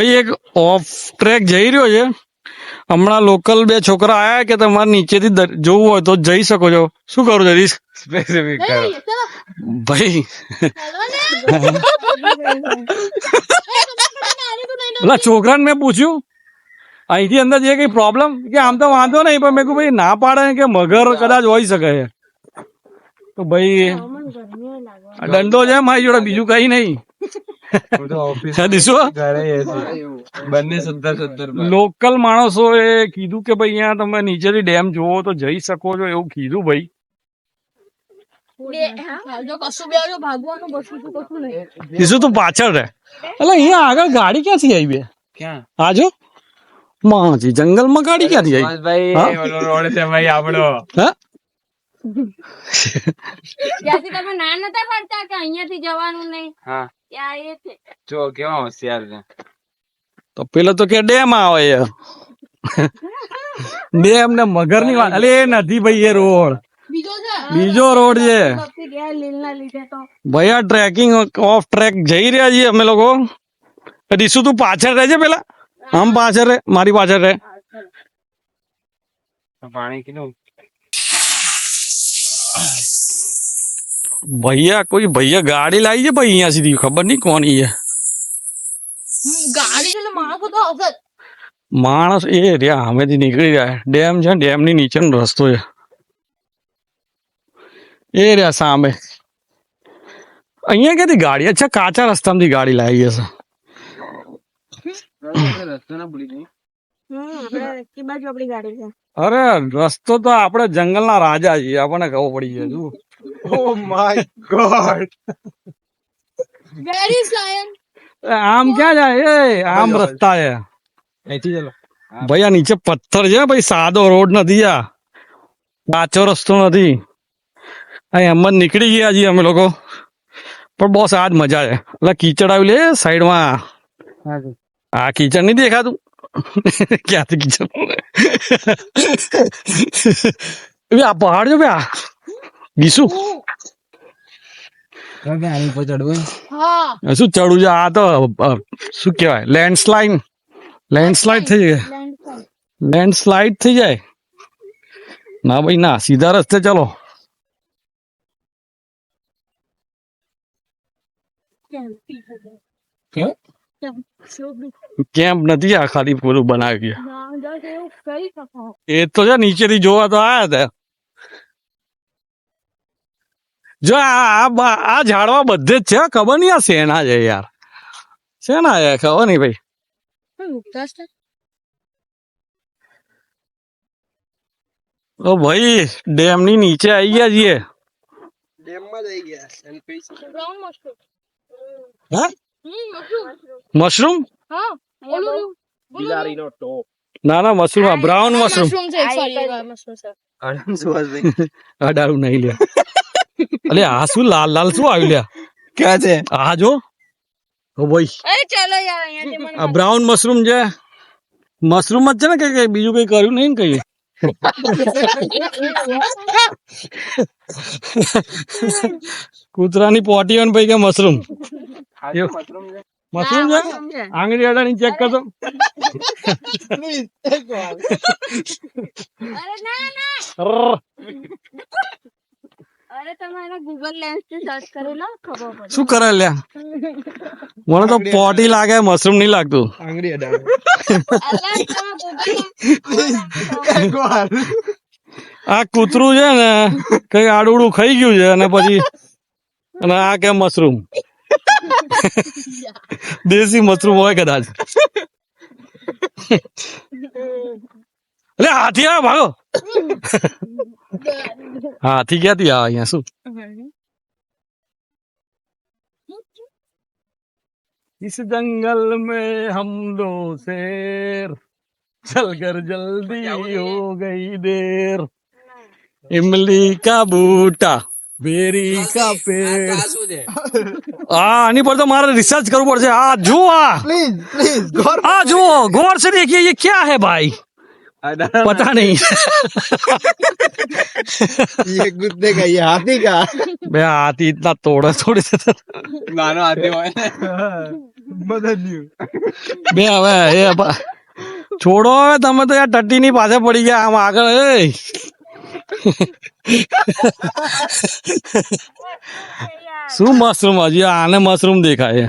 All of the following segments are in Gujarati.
ભાઈ એક ઓફ ટ્રેક જઈ રહ્યો છે. હમણાં લોકલ બે છોકરા આયા કે તમારે નીચેથી જોવું હોય તો જઈ શકો છો. શું કરું જરીશ? સ્પેસિફિક કરો ભાઈ પેલા છોકરાને મેં પૂછ્યું અહીંથી અંદર જે કઈ પ્રોબ્લેમ કે આમ તો વાંધો નહીં, પણ મેં કહ્યું ભાઈ ના પાડે કે મગર કદાચ હોઈ શકે છે. તો ભાઈ દંડો છે મારી જોડે, બીજું કઈ નહીં. બંને 70-70 લોકલ માણસો એ કીધું કે ભાઈ અહીંયા તમે નીચેથી ડેમ જોવો તો જઈ શકો છો એવું કીધું ભાઈ. કીધું તું પાછળ રે. એટલે અહીંયા આગળ ગાડી ક્યાંથી આવી બે? ક્યાં આજો માજી જંગલમાં ગાડી ક્યાંથી આવી? ભાઈ ઓલો રોડ છે ભાઈ આપણો. હા ત્યાંથી તમે ના નતા પાડતા કે અહીંયાથી જવાનું નહીં? હા ત્યાં એ છે. જો કેવા હોશિયાર છે. તો પેલો તો કે ડેમ આવે છે. ડેમ ને મગર ની વાત. અલે એ નથી ભાઈ, એ રોડ બીજો રોડ છે ભાઈ. આ ટ્રેકિંગ ઓફ ટ્રેક જઈ રહ્યા છીએ અમે લોકો. દીસુ તું પાછળ રહેજે, પેલા આમ પાછળ રે, મારી પાછળ રે. પાણી કેટલું ભૈયા કોઈ ભૈયા ગાડી લાવી છે ભાઈ અહીંયા સુધી, ખબર નહીં કોની છે. માણસ એ રહ્યા સામેથી નીકળી રહ્યા. ડેમ છે, ડેમ ની નીચેનો રસ્તો છે એ રહ્યા સામે. અહીંયા ક્યાંથી ગાડી? અચ્છા કાચા રસ્તામાંથી ગાડી લાવી હશે. રસ્તો ના ભૂલી ગઈ. અરે રસ્તો તો આપણે જંગલના રાજા છીએ, આપણને ખબર પડી જાય. જુઓ ઓ માય ગોડ. આમ ક્યાં જાય? એ આમ રસ્તા છે અહીંથી ચાલો. ભાઈ. આ નીચે પથ્થર છે ભાઈ, સાદો રોડ નથી. આ કાચો રસ્તો નથી. એમ જ નીકળી ગયા છીએ અમે લોકો, પણ બસ આજ મજા છે. એટલે કીચડ આવ્યું લે સાઈડમાં. આ કીચડ નહીં દેખાતું? ક્યાંથી કીચડ? આ પહાડ જો ભાઈ. બીસું આની પર ચડવું શું ચડવું છે? આ તો શું કેવાય, લેન્ડસ્લાઇડ. લેન્ડસ્લાઇડ થઈ જાય, લેન્ડસ્લાઇડ થઈ જાય. ના ભાઈ ના, સીધા રસ્તે ચલો. કેમ્પ નથી, આ ખાલી પૂરું બનાવી ગયા. એ તો છે નીચેથી જોવા તો આયા હતા. જો આ ઝાડવા બધે જ છે, ખબર નહીં આ શેના છે યાર. શેના છે ખબર નહીં ભાઈ. ઓ ભાઈ ડેમ ની નીચે આવી ગયા છીએ. હા મશરૂમ? ના ના મશરૂમ, બ્રાઉન મશરૂમ. અડાડું નહીં લ્યા. અલે આ શું લાલ લાલ શું આવ્યું લ્યા? ક્યાં છે? આ જો ભાઈ, આ બ્રાઉન મશરૂમ છે. મશરૂમ જ છે ને, કઈ બીજું કઈ કર્યું નહીં ને કઈ. કૂતરાની પોટી અને ભાઈ કે મશરૂમ. મશરૂમ છે. આંગળી અડાની ચેક કરતો. શું કરે લ્યા? મને તો પોટી લાગે, મશરૂમ નહીં લાગતું. આંગળી અડાડો. આ કૂતરું છે ને કઈ આડુડું ખાઈ ગયું છે અને પછી અને આ કે મશરૂમ. દેશી મશરૂમ હોય કદાચ. એટલે હાથી આવે ભાગો. હાથી ક્યાંથી આવે અહીંયા? શું इस जंगल में हम दो शेर चल कर जल्दी हो गई देर इमली का बूटा बेरी का पेड़. હા આની પર તો મારે રિસર્ચ કરવું પડશે. આ જુઓ, આ જુઓ ગौर से देखिए, ये क्या है भाई? पता नहीं ये कुत्ते का ये हाथी का बे हाथी इतना तोड़ा थोड़े से नानो हाथी હોય ને બદલ્યું બે હવે છોડો હવે તમે તો યાર ટટ્ટી ની પાસે પડી ગયા આમ આગળ શું મશરૂમ હજી આને મશરૂમ દેખાય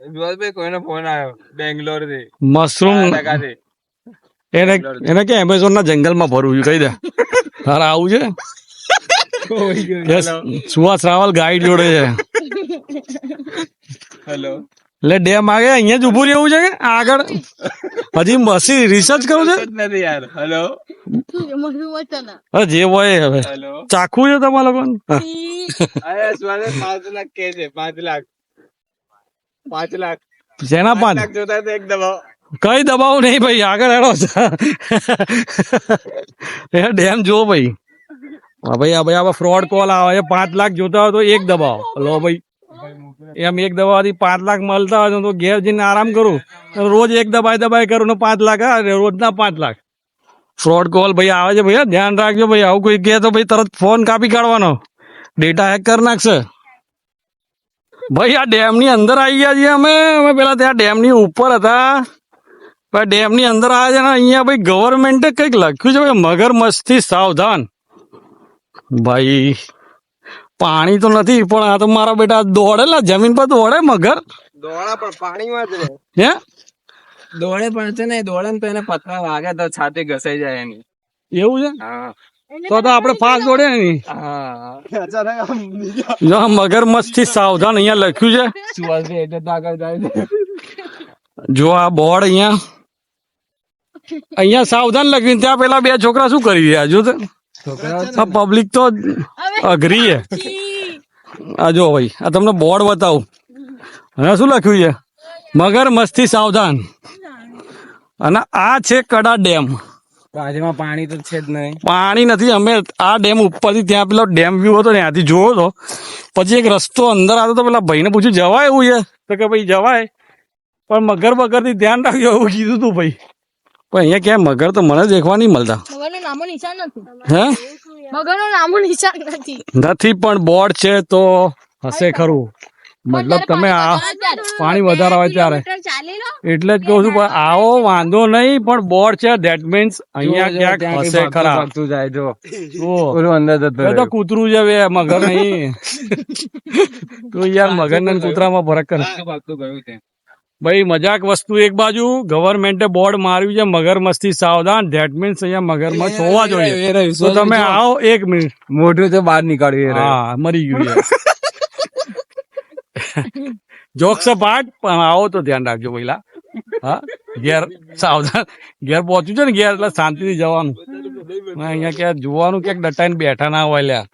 જોલભાઈ કોઈનો ફોન આવ્યો બેંગ્લોર થી મશરૂમ એને એને કે એમેઝોન ના જંગલ માં ભરવું છે કહી દે તારે આવું છે Yes, સુહાસ રાવલ ગાઈડ જોડે છે હેલો એટલે ડેમ આગે અહીંયા જ ઉભું રહેવું છે કે આગળ હજી મસી રિસર્ચ કરવું છે નથી યાર હેલો હવે જે હોય હવે હેલો ચાખવું છે તમારા લોકોને અરે સ્વાલે 5 લાખ કે છે 5 લાખ 5 લાખ જેના 5 પાંચ લાખ જોતા તો એક દબાવ કઈ દબાવ નહીં ભાઈ આગળ હેડો એ ડેમ જો ભાઈ હા ભાઈ આ ભાઈ ફ્રોડ કોલ આવે છે 5 લાખ જોતા હોય તો એક દબાવ લો ભાઈ એમ એક દબાવથી 5 લાખ મળતા હોય તો ઘેર જઈને આરામ કરું રોજ એક દબાઈ કરું ને 5 લાખ આવે રોજના 5 લાખ ફ્રોડ કોલ ભાઈ આવે છે ભાઈ ધ્યાન રાખજો ભાઈ આવું કોઈ કહે તો ભાઈ તરત ફોન કાપી કાઢવાનો ડેટા હેક કરી નાખશે ભાઈ આ ડેમ ની અંદર આવી ગયા છીએ અમે પેલા ત્યાં ડેમ ની ઉપર હતા ડેમ ની અંદર આવ્યા છે ને અહીંયા ભાઈ ગવર્મેન્ટે કઈક લખ્યું છે ભાઈ મગરમચ્છથી સાવધાન ભાઈ પાણી તો નથી પણ આ તો મારા બેટા દોડેલા જમીન પર દોડે મગર દોડા પણ પાણીમાં જ રહે હે દોડે પણ છે ને દોડે ને તો એને પથરા વાગે તો છાતી ઘસાઈ જાય એની એવું છે હા તો આપણે ફાસ્ટ દોડે ને હા જો મગરમચ્છ થી સાવધાન અહીંયા લખ્યું છે સુવાલભાઈ એટલે તો આગળ જાય છે જો આ બોર્ડ અહીંયા સાવધાન લખ્યું ત્યાં પેલા બે છોકરા શું કરી રહ્યા જો છોકરાઓ પબ્લિક તો અઘરી છે આ જો ભાઈ આ તમને બોર્ડ બતાવું હવે શું લખ્યું છે મગરમચ્છ થી સાવધાન અને આ છે કડા ડેમ બાજુમાં પાણી તો છે જ નહીં પાણી નથી અમે આ ડેમ ઉપરથી ત્યાં પેલો ડેમ વ્યૂ હતો ને ત્યાંથી જોયો હતો પછી એક રસ્તો અંદર આવતો તો પેલા ભાઈને પૂછ્યું જવાય એવું છે તો કે ભાઈ જવાય પણ મગર બગર થી ધ્યાન રાખજો એવું કીધું તું ભાઈ પણ અહીંયા ક્યાંય મગર તો મને દેખવા નહીં મળતા મગરનું નામો નિશાન નથી હે મગરનું નામો નિશાન નથી નથી પણ બોર્ડ છે તો હશે ખરું મતલબ તમે આ પાણી વધારે હોય ત્યારે ચાલી લો એટલે જ કહું છું પણ આવો વાંધો નહીં પણ બોર્ડ છે ધેટ મીન્સ અહીંયા ક્યાંક હશે ખરા ભાગતું જાય જો ઓહ, ઓલું અંદર જતો એ તો કૂતરું છે બે મગર નહીં તો યાર મગર ને કૂતરામાં ફરક કરે ભાગતું ગયું છે ભાઈ મજાક વસ્તુ એક બાજુ ગવર્મેન્ટે બોર્ડ માર્યું છે મગરમચ્છ થી સાવધાન ધેટ મીન્સ અહીંયા મગરમચ્છ હોવા જોઈએ તો તમે આવો 1 મિનિટ મોઢું તો બહાર નીકાળ્યું હા મરી ગયું યાર જોક્સ પાર્ટ પણ આવો તો ધ્યાન રાખજો પહેલા હા ઘેર સાવધાન ઘેર પહોંચ્યું છે ને ઘેર એટલે શાંતિથી જવાનું અહીંયા ક્યાં જોવાનું ક્યાંક ડટાઈને બેઠા ના હોય લ્યા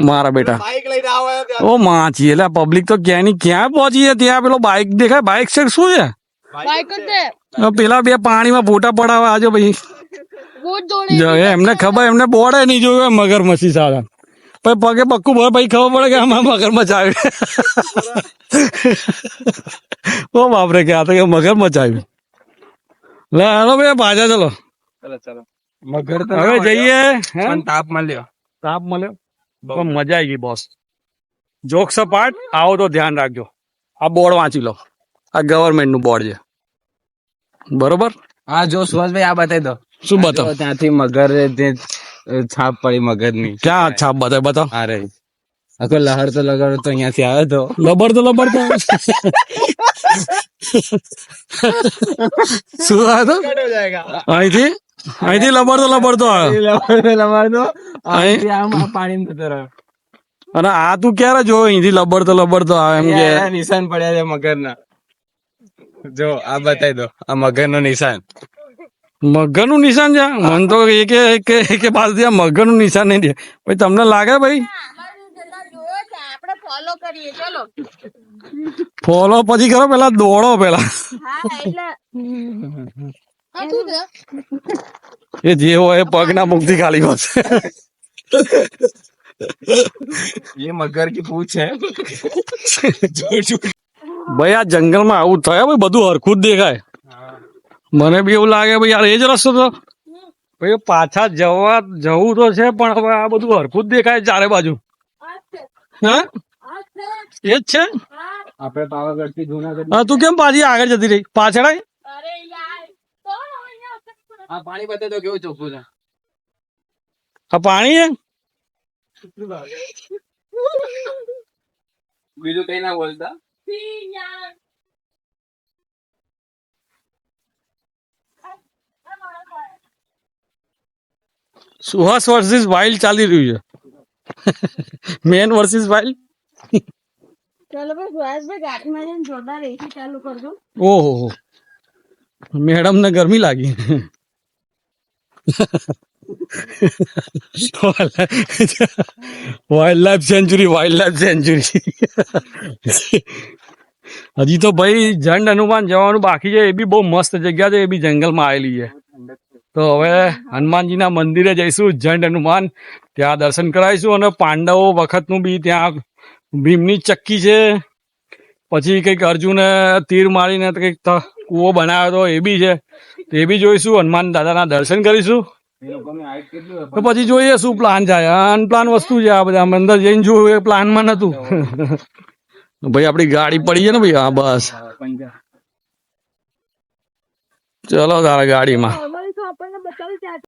મારા બેટા બાઈક લઈને આવે ઓ માછી એટલે પબ્લિક તો ક્યાં ની ક્યાં પહોંચી છે ત્યાં પેલો બાઇક દેખાય બાઇક છે શું છે બાઈક જ દે પેલા બે પાણીમાં ફોટા પડાવે આજો ભાઈ બહુ દોડે જો એમને ખબર એમને બોર્ડે નહીં જોયું મગરમચ્છી સાવધાન પછી પગે પક્કું ભર પછી ખબર પડે કે આમાં મગરમચ્છ આવી ઓ બાપરે કે આ તો કે મગરમચ્છ આવ્યું લે હાલો ભાઈ પાછા ચલો ચલો ચલો મગર તો હવે જઈએ હે? પણ તાપ મળ્યો તાપ મળ્યો પણ મજા આવી ગઈ બોસ જોક્સ પાર્ટ આવો તો ધ્યાન રાખજો આ બોર્ડ વાંચી લો આ ગવર્મેન્ટ નું બોર્ડ છે બરોબર હા જો સુભાષભાઈ આ બતાવી દો શું બતાવ ત્યાંથી મગર જે છાપ પડી મગર ની ક્યાં છાપ બતાવ બતાવ આ રહી આખો લહર તો લગાડો તો અહીંયાથી આવ્યો તો લબર તો લબર તો શું આવ્યો અહીંથી અહીંથી લબર તો આવ્યો પાણી જતો રહ્યો અને આ તું ક્યારે જો અહીંથી લબર તો આવે એમ કે નિશાન પડ્યા છે મગર ના જો આ બતાવી દો આ મગર નું નિશાન મગર નું નિશાન છે મને તો એક બાજુ મગર નું નિશાન નહીં દે ભાઈ તમને લાગે ભાઈ આપણે ફોલો કરીએ ચલો ફોલો પછી કરો પેલા દોડો પેલા હા એટલે હા શું છે એ જે હોય એ પગના મુખથી ખાલી હોશે ये मगर की पूछ है ભાઈ આ જંગલમાં આવું થાય ભાઈ બધું હરખું જ દેખાય મને બી એવું લાગે ભાઈ યાર એ જ રસ્તો તો ભાઈ પાછા જવું તો છે પણ હવે આ બધું હરખું જ દેખાય ચારે બાજુ હા એ જ છે આપણે પાવાગઢ થી જુનાગઢ હા તું કેમ પાછી આગળ જતી રહી પાછળ આય? અરે યાર તો અહીંયા અટક આ પાણી બતાવે તો કેવું ચોખ્ખું છે. આ પાણી છે બીજું કઈ ના બોલતા. પી યાર સુહાસ વર્સિસ વાઇલ્ડ ચાલી રહ્યું છે મેન વર્સિસ વાઇલ્ડ. ચલો ભાઈ સુહાસભાઈ ગાડીમાં જઈને જોરદાર એસી ચાલુ કરજો. ઓહો મેડમ ને ગરમી લાગી વાઇલ્ડ લાઈફ સેન્ચુરી હજી તો ભાઈ જંડ હનુમાન જવાનું બાકી છે એ બી બહુ મસ્ત જગ્યા છે એ બી જંગલમાં આવેલી છે. તો હવે હનુમાનજીના મંદિરે જઈશું જંડ હનુમાન ત્યાં દર્શન કરાવીશું અને પાંડવો વખતનું બી ત્યાં ભીમની ચક્કી છે પછી કંઈક અર્જુને તીર મારીને કંઈક કૂવો બનાવ્યો હતો એ બી છે તો એ બી જોઈશું હનુમાન દાદાના દર્શન કરીશું. એ લોકોની હાઈટ કેટલી હોય? તો પછી જોઈએ શું પ્લાન થાય અનપ્લાન વસ્તુ છે આ બધા અંદર જઈને જોયું એ પ્લાનમાં નતું ભાઈ આપડી ગાડી પડી છે ને ભાઈ હા બસ પંજા ચલો તારા ગાડીમાં નોર્મલી તો આપણને બતાવી